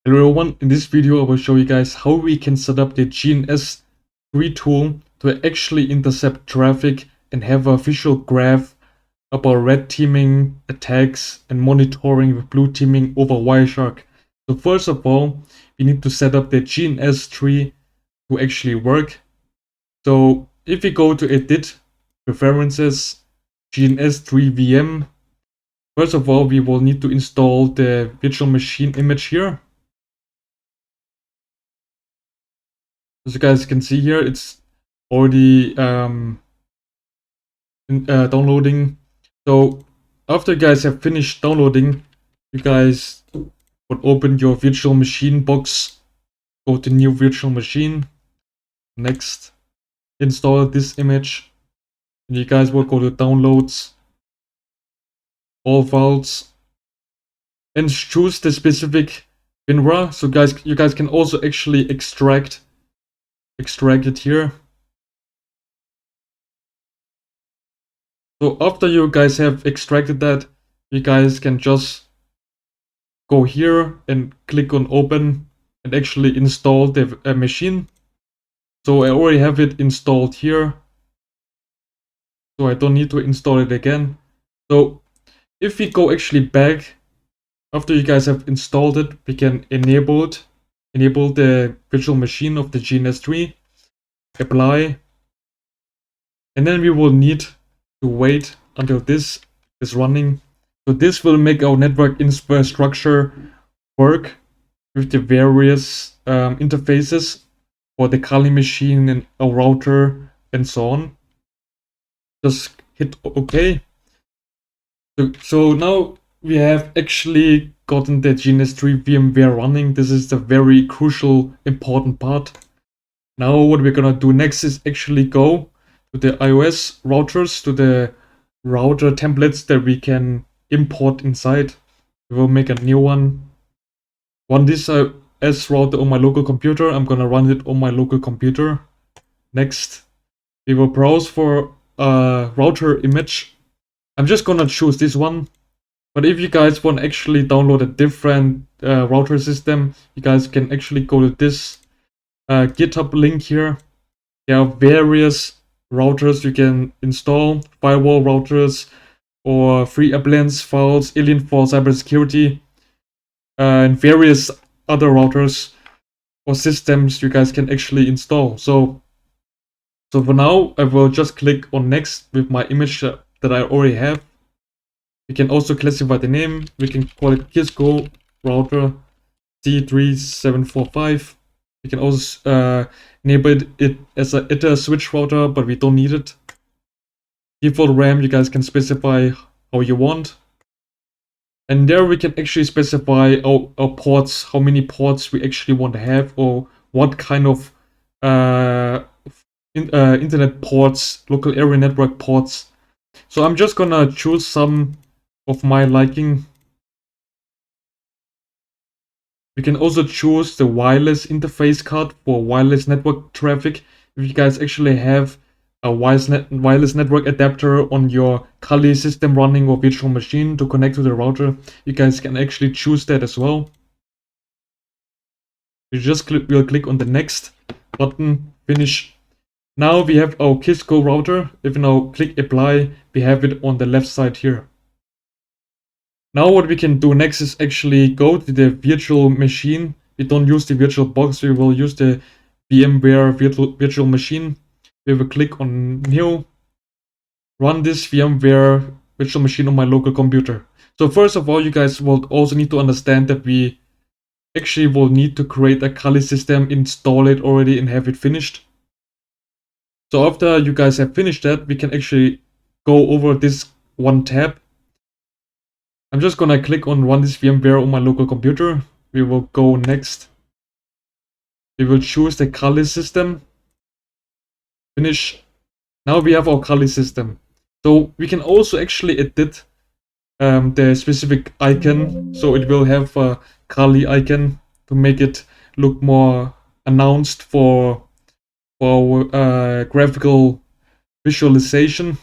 Hello everyone, in this video I will show you guys how we can set up the GNS3 tool to actually intercept traffic and have a visual graph about red teaming attacks and monitoring with blue teaming over Wireshark. So first of all, we need to set up the GNS3 to actually work. So if we go to Edit, Preferences, GNS3-VM, first of all we will need to install the virtual machine image here. As you guys can see here, it's already downloading. So after you guys have finished downloading, you guys would open your virtual machine box, go to new virtual machine, next, install this image, and you guys will go to downloads, all files, and choose the specific Vmware. So you guys can also actually extract it here. So after you guys have extracted that, you guys can just go here and click on open and actually install the machine. So I already have it installed here, so I don't need to install it again. So if we go actually back, after you guys have installed it, we can enable the virtual machine of the GNS3, apply, and then we will need to wait until this is running. So this will make our network infrastructure work with the various interfaces for the Kali machine and a router and so on. Just hit OK. So now we have actually gotten the GNS3 VMware running. This is the very crucial, important part. Now what we're gonna do next is actually go to the iOS routers, to the router templates that we can import inside. We will make a new one. Run this as router on my local computer. I'm gonna run it on my local computer. Next, we will browse for a router image. I'm just gonna choose this one. But if you guys want to actually download a different router system, you guys can actually go to this GitHub link here. There are various routers you can install, firewall routers or free appliance files, alien for cybersecurity, and various other routers or systems you guys can actually install. So for now, I will just click on next with my image that I already have. We can also classify the name. We can call it Cisco router C3745. We can also enable it as a ITER switch router, but we don't need it. Default RAM, you guys can specify how you want. And there we can actually specify our ports, how many ports we actually want to have, or what kind of internet ports, local area network ports. So I'm just gonna choose some of my liking. We can also choose the wireless interface card for wireless network traffic. If you guys actually have a wireless network adapter on your Kali system running or virtual machine to connect to the router, you guys can actually choose that as well. We just will click on the next button, finish. Now we have our Cisco router. If you now click apply, we have it on the left side here. Now what we can do next is actually go to the virtual machine. We don't use the virtual box, we will use the VMware virtual machine. We will click on new, run this VMware virtual machine on my local computer. So first of all, you guys will also need to understand that we actually will need to create a Kali system, install it already and have it finished. So after you guys have finished that, we can actually go over this one tab. I'm just gonna click on run this VMware on my local computer. We will go next. We will choose the Kali system. Finish. Now we have our Kali system. So we can also actually edit the specific icon. So it will have a Kali icon to make it look more announced for graphical visualization.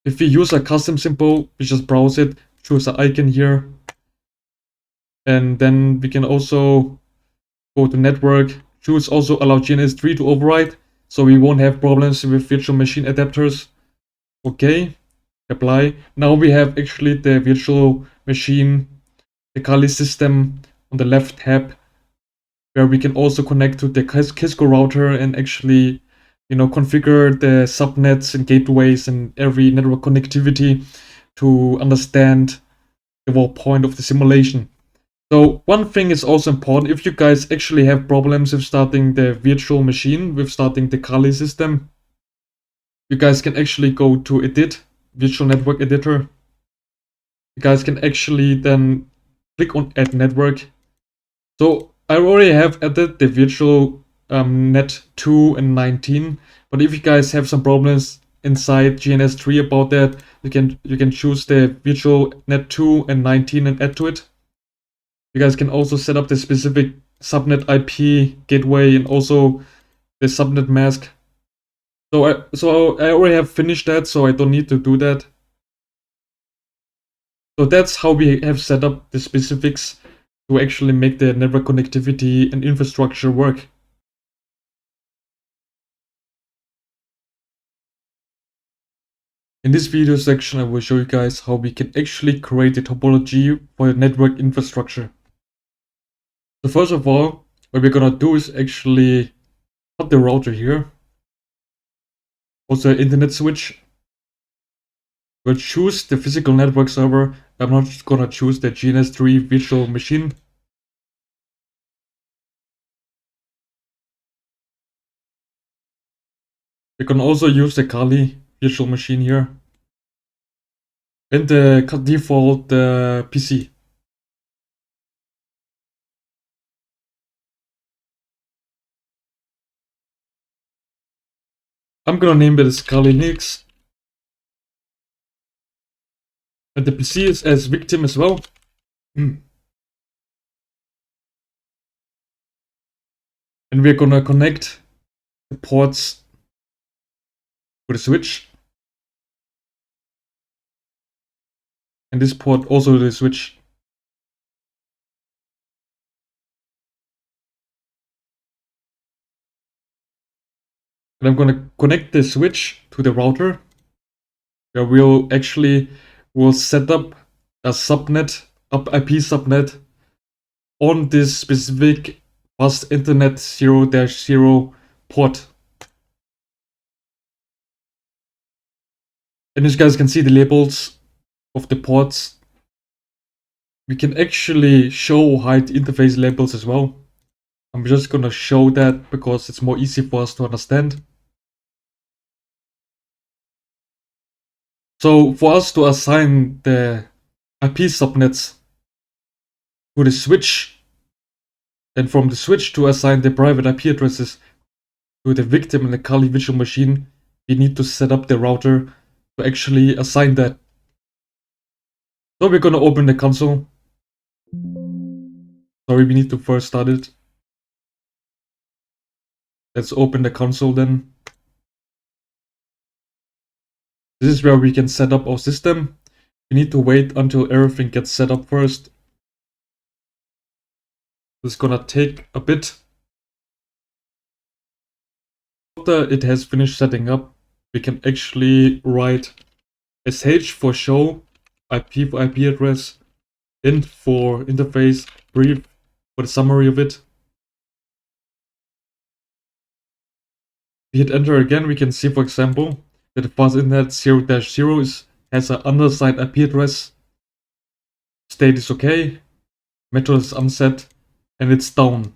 If we use a custom symbol, we just browse it, choose an icon here. And then we can also go to network, choose also allow GNS3 to override, so we won't have problems with virtual machine adapters. Okay, apply. Now we have actually the virtual machine, the Kali system on the left tab, where we can also connect to the Cisco router and actually, configure the subnets and gateways and every network connectivity to understand the whole point of the simulation. So one thing is also important, if you guys actually have problems with starting the virtual machine, with starting the Kali system, you guys can actually go to Edit, Virtual Network Editor. You guys can actually then click on Add Network. So I already have added the virtual net 2 and 19, but if you guys have some problems inside GNS3 about that, you can choose the virtual net 2 and 19 and add to it. You guys can also set up the specific subnet IP gateway and also the subnet mask. So I already have finished that, so I don't need to do that. So that's how we have set up the specifics to actually make the network connectivity and infrastructure work. In this video section, I will show you guys how we can actually create a topology for your network infrastructure. So first of all, what we're gonna do is actually put the router here. Also internet switch. We'll choose the physical network server. I'm not gonna choose the GNS3 virtual machine. We can also use the Kali virtual machine here. And the default PC. I'm gonna name it as Kali Linux. And the PC is as victim as well. And we're gonna connect the ports with a switch. And this port also the switch. And I'm gonna connect the switch to the router, where we'll set up a subnet, IP subnet on this specific bus internet 0-0 port. And as you guys can see the labels of the ports, we can actually show hide interface labels as well. I'm just gonna show that because it's more easy for us to understand. So for us to assign the IP subnets to the switch, and from the switch to assign the private IP addresses to the victim in the Kali virtual machine, we need to set up the router to actually assign that. So we're gonna open the console. Sorry, we need to first start it. Let's open the console then. This is where we can set up our system. We need to wait until everything gets set up first. This is gonna take a bit. After it has finished setting up, we can actually write sh for show, IP for IP address, int for interface, brief for the summary of it. If we hit enter again, we can see, for example, that the fast internet 0-0 has an undersigned IP address. State is okay, method is unset, and it's down.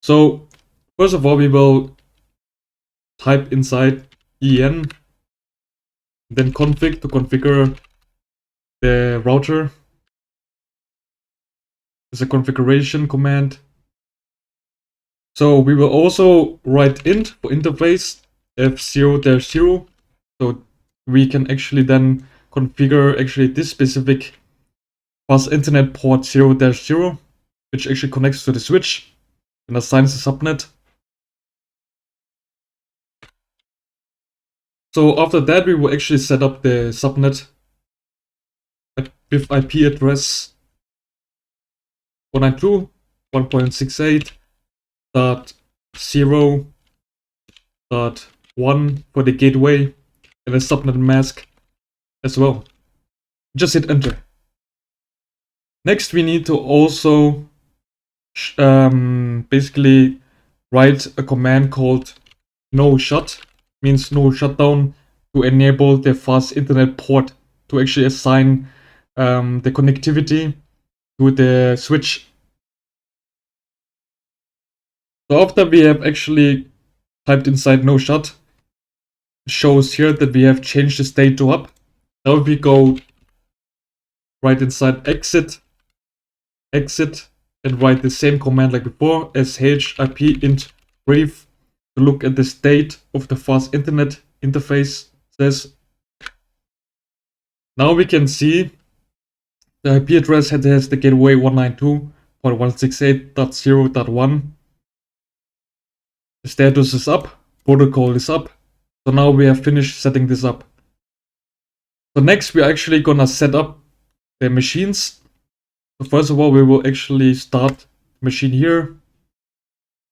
So first of all, we will type inside en, then config to configure the router. There's a configuration command. So we will also write int for interface f0-0. So we can actually then configure actually this specific bus internet port 0-0, which actually connects to the switch and assigns the subnet. So after that, we will actually set up the subnet with IP address 192.168.0.1 for the gateway and a subnet mask as well. Just hit enter. Next, we need to also basically write a command called no shut, means no shutdown, to enable the fast internet port to actually assign the connectivity to the switch. So after we have actually typed inside no shut, it shows here that we have changed the state to up. Now if we go right inside exit, and write the same command like before, sh ip int brief, to look at the state of the fast internet interface says. Now we can see the IP address has the gateway 192.168.0.1. The status is up, protocol is up. So now we have finished setting this up. So next we're actually gonna set up the machines. So first of all, we will actually start the machine here.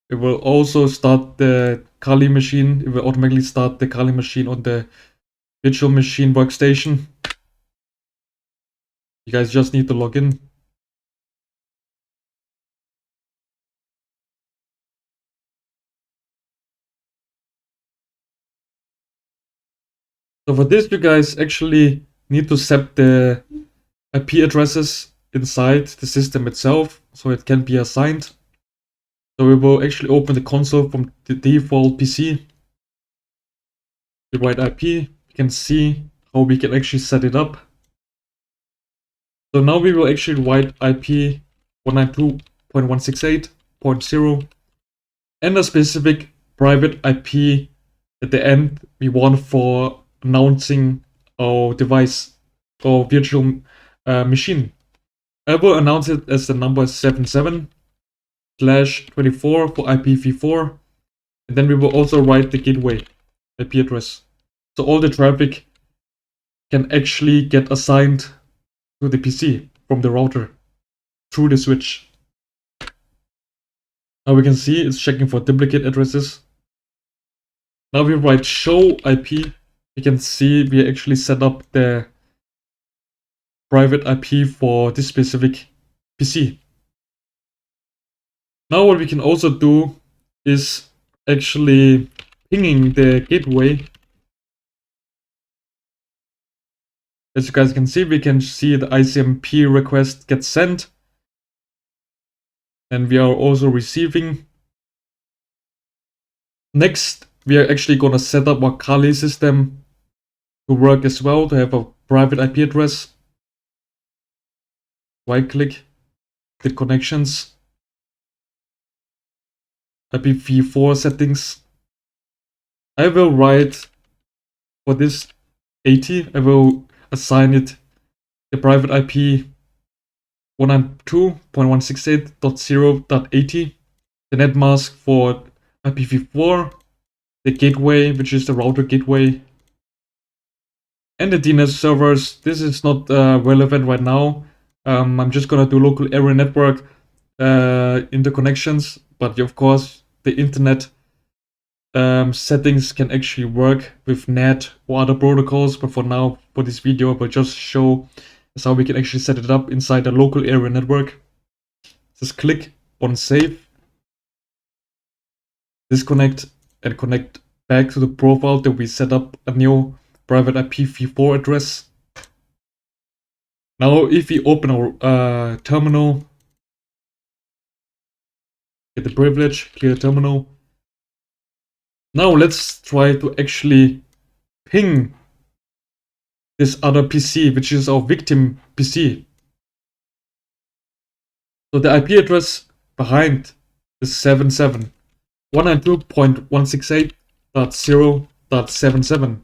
It will also start the Kali machine. It will automatically start the Kali machine on the virtual machine workstation. You guys just need to log in. So for this, you guys actually need to set the IP addresses inside the system itself, so it can be assigned. So we will actually open the console from the default PC. We write IP, you can see how we can actually set it up. So now we will actually write IP 192.168.0 and a specific private IP at the end we want for announcing our device or virtual machine. I will announce it as the number 77/24 for IPv4, and then we will also write the gateway IP address. So all the traffic can actually get assigned to the PC from the router through the switch. Now we can see it's checking for duplicate addresses. Now we write show IP. You can see we actually set up the private IP for this specific PC. Now what we can also do is actually pinging the gateway. As you guys can see, we can see the ICMP request get sent. And we are also receiving. Next, we are actually going to set up our Kali system to work as well, to have a private IP address. Right click, the connections, IPv4 settings. I will write for this 80, I will assign it the private IP 192.168.0.80, the net mask for IPv4, the gateway, which is the router gateway, and the DNS servers. This is not relevant right now. I'm just gonna do local area network interconnections, but of course the internet settings can actually work with NAT or other protocols. But for now, for this video, I will just show us how we can actually set it up inside a local area network. Just click on save, disconnect, and connect back to the profile that we set up a new private IPv4 address. Now, if we open our terminal, get the privilege, clear the terminal. Now let's try to actually ping this other PC, which is our victim PC. So the IP address behind is 192.168.0.77.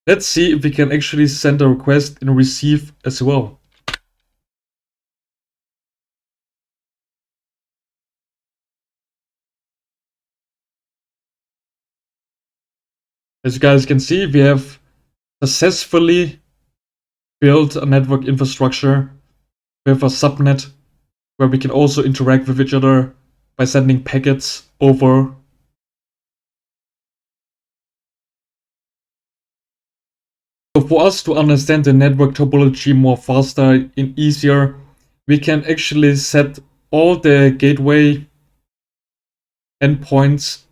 Let's see if we can actually send a request and receive as well. As you guys can see, we have successfully built a network infrastructure with a subnet where we can also interact with each other by sending packets over. So for us to understand the network topology more faster and easier, we can actually set all the gateway endpoints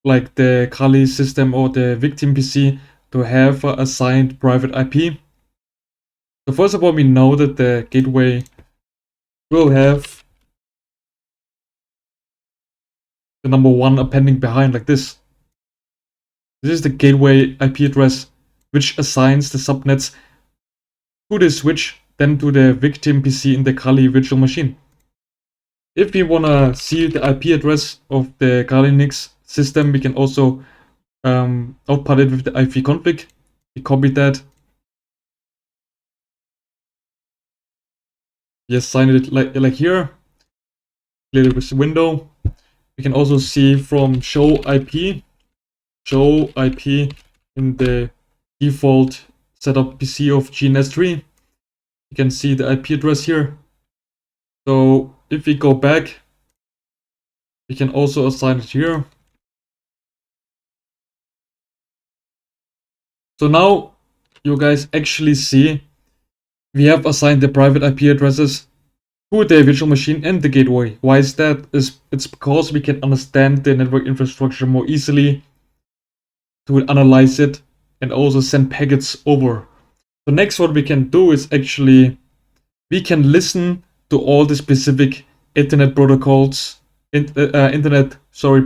like the Kali system or the victim PC to have a assigned private IP. So first of all, we know that the gateway will have the number 1 appending behind like this. This is the gateway IP address, which assigns the subnets to the switch, then to the victim PC in the Kali virtual machine. If we want to see the IP address of the Kali Linux system, we can also output it with the IP config. We copy that. We assign it like here. Clear this window. We can also see from show IP in the default setup PC of GNS3. You can see the IP address here. So if we go back, we can also assign it here. So now you guys actually see we have assigned the private IP addresses to the virtual machine and the gateway. Why is that? It's because we can understand the network infrastructure more easily to analyze it and also send packets over. So next what we can do is actually we can listen to all the specific internet protocols,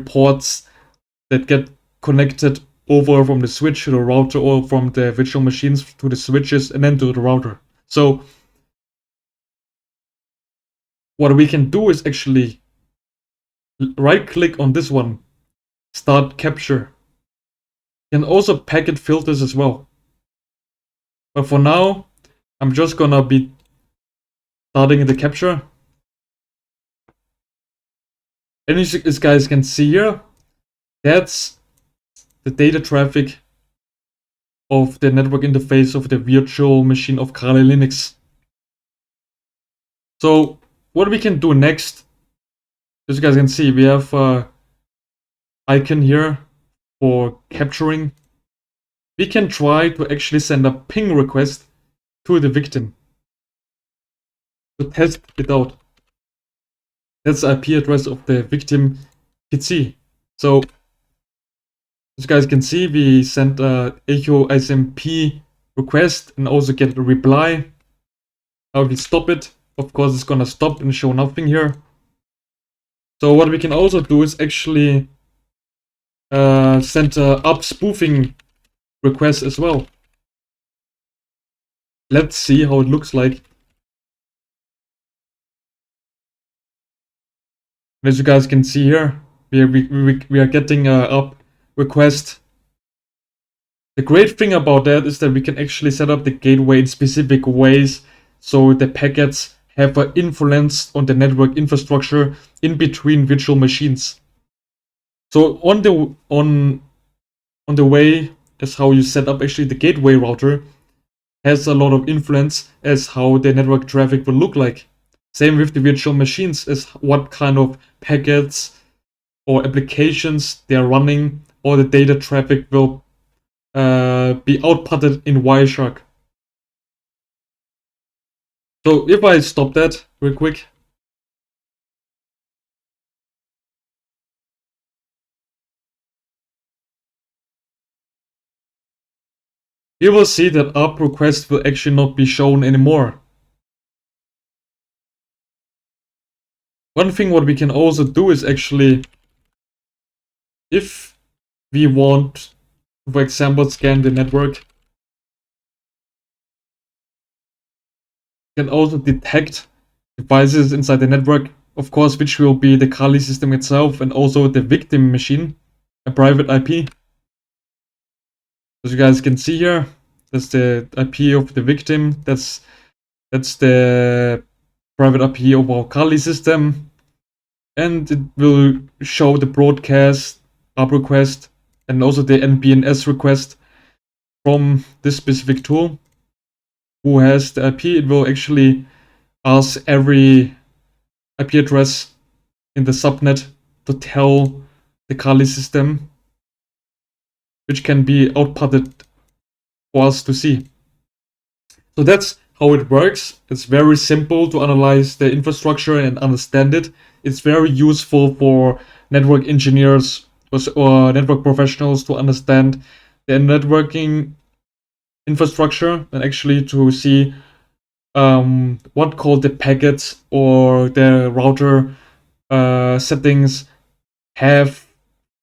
ports that get connected over from the switch to the router or from the virtual machines to the switches and then to the router. So what we can do is actually right click on this one, start capture. You can also packet filters as well. But for now, I'm just gonna be starting the capture. And as you guys can see here, that's the data traffic of the network interface of the virtual machine of Kali Linux. So what we can do next, as you guys can see, we have an icon here for capturing. We can try to actually send a ping request to the victim to test it out. That's the IP address of the victim PC. So as you guys can see, we sent a echo SMP request and also get a reply. Now we stop it. Of course, it's gonna stop and show nothing here. So what we can also do is actually send a up spoofing request as well. Let's see how it looks like. As you guys can see here, we are getting a up request. The great thing about that is that we can actually set up the gateway in specific ways so the packets have an influence on the network infrastructure in between virtual machines. So on the way as how you set up actually the gateway router has a lot of influence as how the network traffic will look like. Same with the virtual machines, as what kind of packets or applications they are running, or the data traffic will be outputted in Wireshark. So if I stop that real quick, you will see that up request will actually not be shown anymore. One thing what we can also do is actually, if we want, for example, scan the network, we can also detect devices inside the network, of course, which will be the Kali system itself and also the victim machine, a private IP. As you guys can see here, that's the IP of the victim. That's the private IP of our Kali system, and it will show the broadcast up request and also the NBNS request from this specific tool. Who has the IP? It will actually ask every IP address in the subnet to tell the Kali system, which can be outputted for us to see. So that's how it works. It's very simple to analyze the infrastructure and understand it. It's very useful for network engineers or network professionals to understand the networking infrastructure and actually to see what called the packets or the router settings have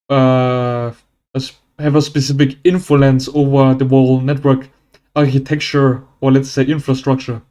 have a specific influence over the whole network architecture, or let's say infrastructure.